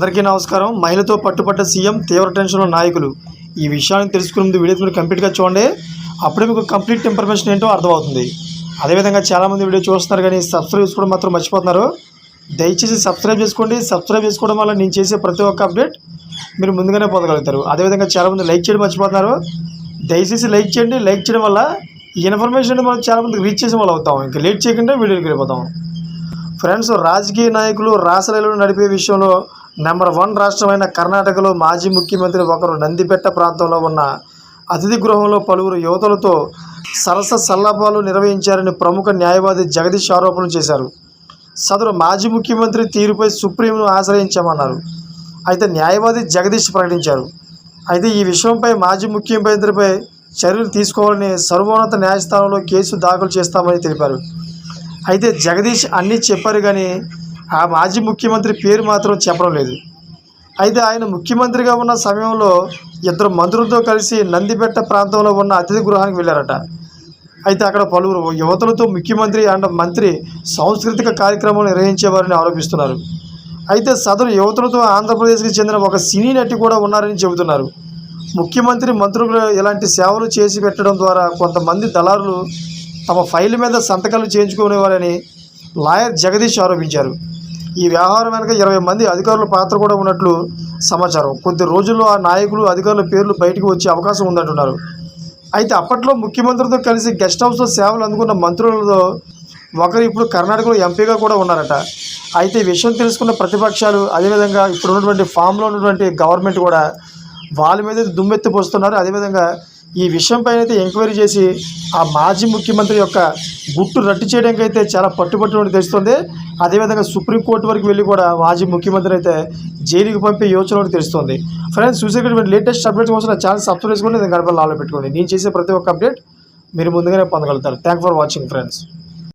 అందరికీ నమస్కారం. మహిళతో పట్టుపట్ట సీఎం, తీవ్ర టెన్షన్లో నాయకులు. ఈ విషయాన్ని తెలుసుకునే ముందు వీడియో మీరు కంప్లీట్గా చూడండి. అప్పుడే మీకు కంప్లీట్ ఇన్ఫర్మేషన్ ఏంటో అర్థమవుతుంది. అదేవిధంగా చాలామంది వీడియో చూస్తున్నారు కానీ సబ్స్క్రైబ్ చేసుకోవడం మాత్రం మర్చిపోతున్నారు. దయచేసి సబ్స్క్రైబ్ చేసుకోండి. సబ్స్క్రైబ్ చేసుకోవడం వల్ల నేను చేసే ప్రతి ఒక్క అప్డేట్ మీరు ముందుగానే పొందగలుగుతారు. అదేవిధంగా చాలామంది లైక్ చేయడం మర్చిపోతున్నారు. దయచేసి లైక్ చేయండి. లైక్ చేయడం వల్ల ఈ ఇన్ఫర్మేషన్ మనం చాలామందికి రీచ్ చేసే వాళ్ళు అవుతాం. ఇంకా లేట్ చేయకుండా వీడియోకి వెళ్ళిపోతాం. ఫ్రెండ్స్, రాజకీయ నాయకులు రాసలీలను నడిపే విషయంలో నెంబర్ 1 రాష్ట్రమైన కర్ణాటకలో మాజీ ముఖ్యమంత్రి ఒకరు నందిపేట ప్రాంతంలో ఉన్న అతిథి గృహంలో పలువురు యువతులతో సరస సల్లాపాలు నిర్వహించారని ప్రముఖ న్యాయవాది జగదీష్ ఆరోపణలు చేశారు. సదరు మాజీ ముఖ్యమంత్రి తీరుపై సుప్రీంను ఆశ్రయించామన్నారు. అయితే న్యాయవాది జగదీష్ ప్రకటించారు. అయితే ఈ విషయంపై మాజీ ముఖ్యమంత్రిపై చర్యలు తీసుకోవాలని సర్వోన్నత న్యాయస్థానంలో కేసు దాఖలు చేస్తామని తెలిపారు. అయితే జగదీష్ అన్నీ చెప్పారు కానీ ఆ మాజీ ముఖ్యమంత్రి పేరు మాత్రం చెప్పడం లేదు. అయితే ఆయన ముఖ్యమంత్రిగా ఉన్న సమయంలో 2 మంత్రులతో కలిసి నందిపేట ప్రాంతంలో ఉన్న అతిథి గృహానికి వెళ్ళారట. అయితే అక్కడ పలువురు యువతులతో ముఖ్యమంత్రి అండ్ మంత్రి సాంస్కృతిక కార్యక్రమాలు నిర్వహించేవారని ఆరోపిస్తున్నారు. అయితే సదరు యువతులతో ఆంధ్రప్రదేశ్కి చెందిన ఒక సినీ నటి కూడా ఉన్నారని చెబుతున్నారు. ముఖ్యమంత్రి మంత్రులు ఇలాంటి సేవలు చేసి పెట్టడం ద్వారా కొంతమంది దళారులు తమ ఫైల్ మీద సంతకాలు చేయించుకునేవారని లాయర్ జగదీష్ ఆరోపించారు. ఈ వ్యవహారం వెనుక 20 మంది అధికారుల పాత్ర కూడా ఉన్నట్లు సమాచారం. కొద్ది రోజుల్లో ఆ నాయకులు, అధికారుల పేర్లు బయటకు వచ్చే అవకాశం ఉందంటున్నారు. అయితే అప్పట్లో ముఖ్యమంత్రితో కలిసి గెస్ట్ హౌస్లో సేవలు అందుకున్న మంత్రులలో ఒకరు ఇప్పుడు కర్ణాటకలో ఎంపీగా కూడా ఉన్నారట. అయితే ఈ విషయం తెలుసుకున్న ప్రతిపక్షాలు, అదేవిధంగా ఇప్పుడు ఉన్నటువంటి ఫామ్లో ఉన్నటువంటి గవర్నమెంట్ కూడా వాళ్ళ మీద దుమ్మెత్తిపోస్తున్నారు. అదేవిధంగా ఈ విషయంపై అయితే ఎంక్వైరీ చేసి ఆ మాజీ ముఖ్యమంత్రి యొక్క గుట్టు రట్టు చేయడానికి అయితే చాలా పట్టుబట్టినట్టు తెలుస్తుంది. అదేవిధంగా సుప్రీంకోర్టు వరకు వెళ్ళి కూడా మాజీ ముఖ్యమంత్రి అయితే జైలుకి పంపే యోచన తెలుస్తుంది. ఫ్రెండ్స్, చూసేటువంటి లేటెస్ట్ అప్డేట్స్ కోసం నా ఛానల్ సబ్స్క్రైబ్ చేసుకోండి. నేను గడపలో పెట్టుకోండి. నేను చేసే ప్రతి ఒక్క అప్డేట్ మీరు ముందుగానే పొందగలుగుతారు. Thank for watching friends.